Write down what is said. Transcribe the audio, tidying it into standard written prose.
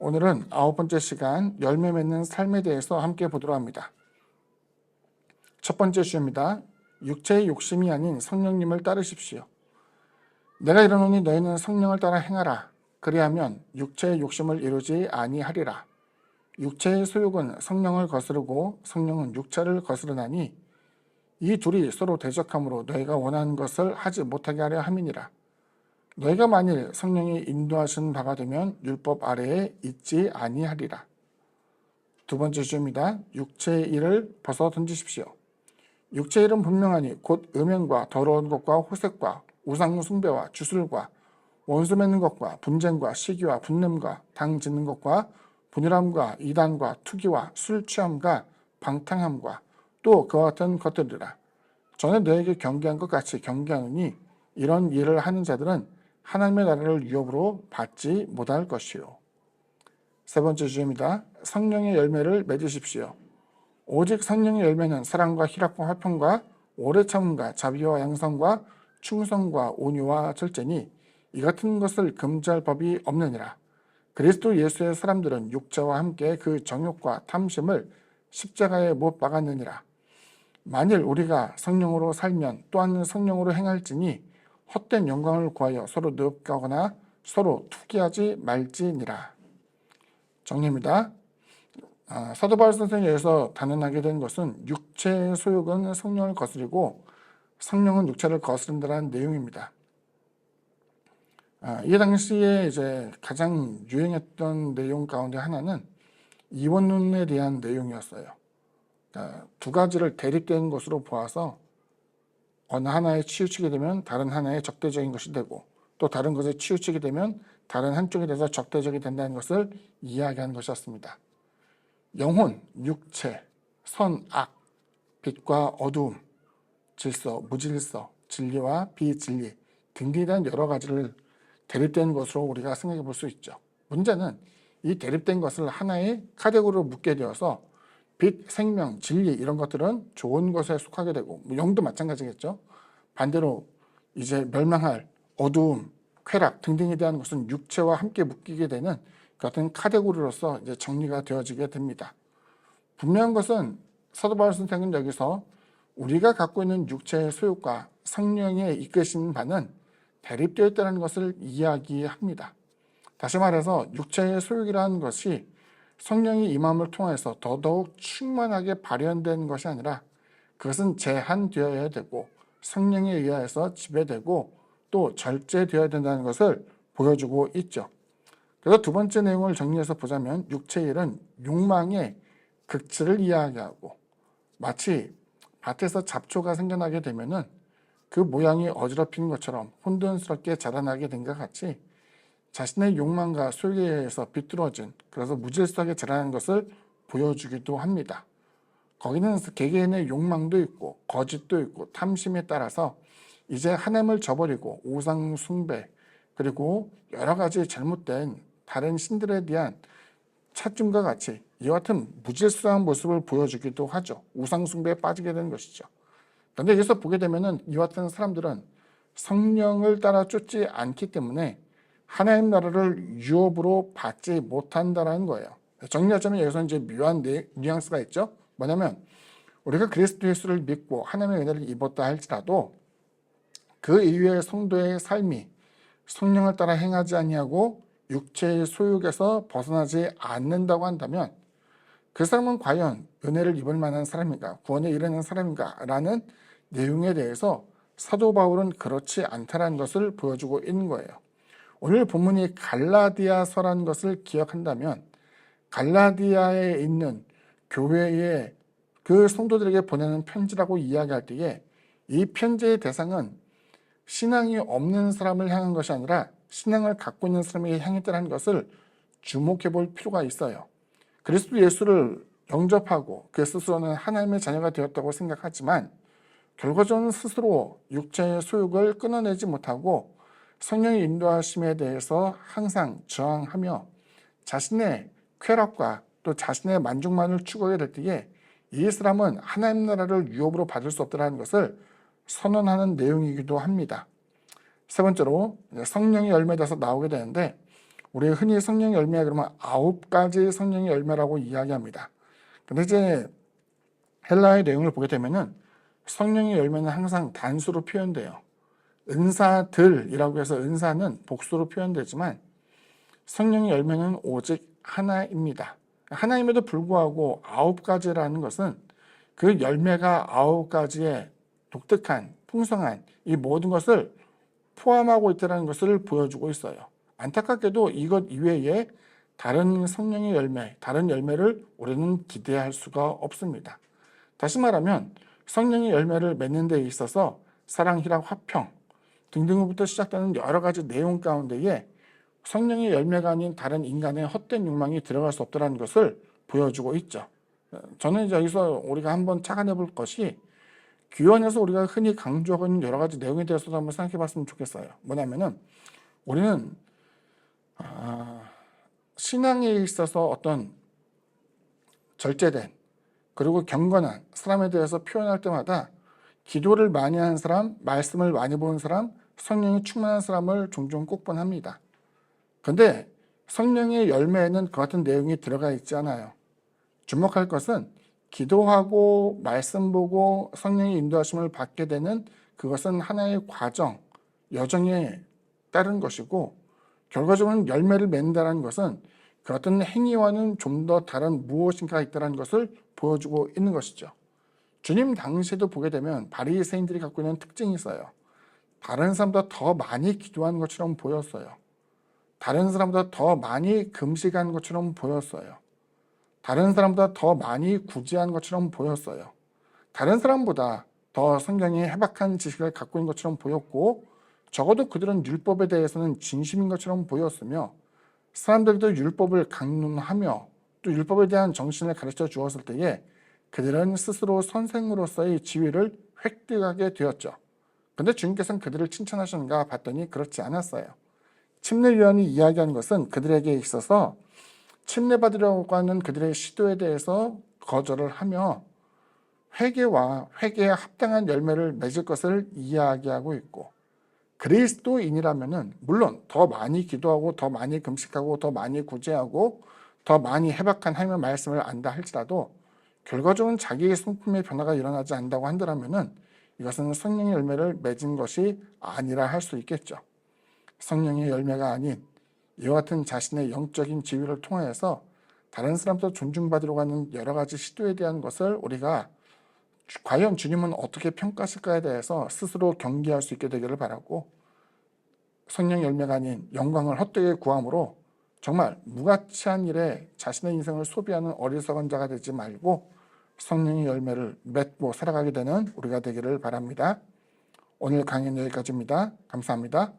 오늘은 9번째 시간 열매 맺는 삶에 대해서 함께 보도록 합니다. 첫 번째 주제입니다. 육체의 욕심이 아닌 성령님을 따르십시오. 내가 이르노니 너희는 성령을 따라 행하라. 그리하면 육체의 욕심을 이루지 아니하리라. 육체의 소욕은 성령을 거스르고 성령은 육체를 거스르나니 이 둘이 서로 대적하므로 너희가 원하는 것을 하지 못하게 하려 함이니라. 너희가 만일 성령이 인도하신 바가 되면 율법 아래에 있지 아니하리라. 두 번째 주제입니다. 육체의 일을 벗어 던지십시오. 육체의 일은 분명하니 곧 음행과 더러운 것과 호색과 우상 숭배와 주술과 원수 맺는 것과 분쟁과 시기와 분냄과 당 짓는 것과 분열함과 이단과 투기와 술 취함과 방탕함과 또 그와 같은 것들이라. 전에 너에게 경계한 것 같이 경계하노니 이런 일을 하는 자들은 하나님의 나라를 유업으로 받지 못할 것이요. 세 번째 주제입니다. 성령의 열매를 맺으십시오. 오직 성령의 열매는 사랑과 희락과 화평과 오래 참음과 자비와 양성과 충성과 온유와 절제니 이 같은 것을 금지할 법이 없느니라. 그리스도 예수의 사람들은 육체와 함께 그 정욕과 탐심을 십자가에 못 박았느니라. 만일 우리가 성령으로 살면 또한 성령으로 행할지니 헛된 영광을 구하여 서로 늙거나 서로 투기하지 말지니라. 정리입니다. 사도 바울 선생에 의해서 단언하게 된 것은 육체의 소욕은 성령을 거스리고 성령은 육체를 거스른다는 내용입니다. 이 당시에 이제 가장 유행했던 내용 가운데 하나는 이원론에 대한 내용이었어요. 두 가지를 대립된 것으로 보아서 어느 하나에 치우치게 되면 다른 하나에 적대적인 것이 되고 또 다른 것에 치우치게 되면 다른 한쪽에 대해서 적대적이 된다는 것을 이야기하는 것이었습니다. 영혼, 육체, 선, 악, 빛과 어두움, 질서, 무질서, 진리와 비진리 등등에 대한 여러 가지를 대립된 것으로 우리가 생각해 볼 수 있죠. 문제는 이 대립된 것을 하나의 카테고리로 묶게 되어서 빛, 생명, 진리 이런 것들은 좋은 것에 속하게 되고 영도 마찬가지겠죠. 반대로 이제 멸망할 어두움, 쾌락 등등에 대한 것은 육체와 함께 묶이게 되는 같은 카테고리로서 이제 정리가 되어지게 됩니다. 분명한 것은 사도 바울 선생은 여기서 우리가 갖고 있는 육체의 소욕과 성령의 이끄신 바는 대립되어 있다는 것을 이야기합니다. 다시 말해서 육체의 소욕이라는 것이 성령이 임함을 통해서 더더욱 충만하게 발현된 것이 아니라 그것은 제한되어야 되고 성령에 의해서 지배되고 또 절제되어야 된다는 것을 보여주고 있죠. 그래서 두 번째 내용을 정리해서 보자면 육체의 일은 욕망의 극치를 이야기하고 마치 밭에서 잡초가 생겨나게 되면은 그 모양이 어지럽힌 것처럼 혼돈스럽게 자라나게 된 것 같이 자신의 욕망과 소욕에 의해서 비뚤어진 그래서 무질서하게 자라는 것을 보여주기도 합니다. 거기는 개개인의 욕망도 있고 거짓도 있고 탐심에 따라서 이제 하나님을 저버리고 우상 숭배 그리고 여러 가지 잘못된 다른 신들에 대한 찾음과 같이 이와 같은 무질서한 모습을 보여주기도 하죠. 우상 숭배에 빠지게 되는 것이죠. 그런데 여기서 보게 되면은 이와 같은 사람들은 성령을 따라 쫓지 않기 때문에 하나님 나라를 유업으로 받지 못한다는 거예요. 정리하자면 여기서 이제 묘한 뉘앙스가 있죠. 뭐냐면 우리가 그리스도 예수를 믿고 하나님의 은혜를 입었다 할지라도 그 이후의 성도의 삶이 성령을 따라 행하지 아니하고 육체의 소욕에서 벗어나지 않는다고 한다면 그 사람은 과연 은혜를 입을 만한 사람인가, 구원에 이르는 사람인가 라는 내용에 대해서 사도 바울은 그렇지 않다는 것을 보여주고 있는 거예요. 오늘 본문이 갈라디아서라는 것을 기억한다면 갈라디아에 있는 교회의 그 성도들에게 보내는 편지라고 이야기할 때에 이 편지의 대상은 신앙이 없는 사람을 향한 것이 아니라 신앙을 갖고 있는 사람에게 향했다는 것을 주목해 볼 필요가 있어요. 그리스도 예수를 영접하고 그 스스로는 하나님의 자녀가 되었다고 생각하지만 결과적으로 스스로 육체의 소욕을 끊어내지 못하고 성령의 인도하심에 대해서 항상 저항하며 자신의 쾌락과 또 자신의 만족만을 추구하게 될 때에 이 사람은 하나님 나라를 유업으로 받을 수 없다는 것을 선언하는 내용이기도 합니다. 세 번째로 성령의 열매에서 나오게 되는데 우리 흔히 성령의 열매 그러면 9가지 성령의 열매라고 이야기합니다. 근데 이제 헬라의 내용을 보게 되면은 성령의 열매는 항상 단수로 표현돼요. 은사들이라고 해서 은사는 복수로 표현되지만 성령의 열매는 오직 하나입니다. 하나임에도 불구하고 9가지라는 것은 그 열매가 9가지의 독특한, 풍성한 이 모든 것을 포함하고 있다는 것을 보여주고 있어요. 안타깝게도 이것 이외에 다른 성령의 열매, 다른 열매를 우리는 기대할 수가 없습니다. 다시 말하면 성령의 열매를 맺는 데 있어서 사랑, 희락, 화평 등등부터 시작되는 여러 가지 내용 가운데에 성령의 열매가 아닌 다른 인간의 헛된 욕망이 들어갈 수 없다는 것을 보여주고 있죠. 저는 여기서 우리가 한번 착안해 볼 것이 규언에서 우리가 흔히 강조하고 있는 여러 가지 내용에 대해서도 한번 생각해 봤으면 좋겠어요. 뭐냐면은 우리는 신앙에 있어서 어떤 절제된 그리고 경건한 사람에 대해서 표현할 때마다 기도를 많이 하는 사람, 말씀을 많이 보는 사람, 성령이 충만한 사람을 종종 꼽곤합니다. 그런데 성령의 열매에는 그 같은 내용이 들어가 있지 않아요. 주목할 것은 기도하고 말씀 보고 성령의 인도하심을 받게 되는 그것은 하나의 과정, 여정에 따른 것이고 결과적으로는 열매를 맺는다는 것은 그 어떤 행위와는 좀 더 다른 무엇인가가 있다는 것을 보여주고 있는 것이죠. 주님 당시에도 보게 되면 바리새인들이 갖고 있는 특징이 있어요. 다른 사람보다 더 많이 기도하는 것처럼 보였어요. 다른 사람보다 더 많이 금식한 것처럼 보였어요. 다른 사람보다 더 많이 구제한 것처럼 보였어요. 다른 사람보다 더 성경에 해박한 지식을 갖고 있는 것처럼 보였고 적어도 그들은 율법에 대해서는 진심인 것처럼 보였으며 사람들도 율법을 강론하며 또 율법에 대한 정신을 가르쳐 주었을 때에 그들은 스스로 선생으로서의 지위를 획득하게 되었죠. 그런데 주님께서는 그들을 칭찬하셨는가 봤더니 그렇지 않았어요. 침례 요한이 이야기하는 것은 그들에게 있어서 침례받으려고 하는 그들의 시도에 대해서 거절을 하며 회개와 회개에 합당한 열매를 맺을 것을 이야기하고 있고 그리스도인이라면은 물론 더 많이 기도하고 더 많이 금식하고 더 많이 구제하고 더 많이 해박한 하나님의 말씀을 안다 할지라도 결과적으로 자기의 성품의 변화가 일어나지 않는다고 한다면은 이것은 성령의 열매를 맺은 것이 아니라 할 수 있겠죠. 성령의 열매가 아닌 이와 같은 자신의 영적인 지위를 통하여서 다른 사람도 존중받으려고 하는 여러 가지 시도에 대한 것을 우리가 과연 주님은 어떻게 평가하실까에 대해서 스스로 경계할 수 있게 되기를 바라고 성령 열매가 아닌 영광을 헛되게 구함으로 정말 무가치한 일에 자신의 인생을 소비하는 어리석은 자가 되지 말고 성령의 열매를 맺고 살아가게 되는 우리가 되기를 바랍니다. 오늘 강의는 여기까지입니다. 감사합니다.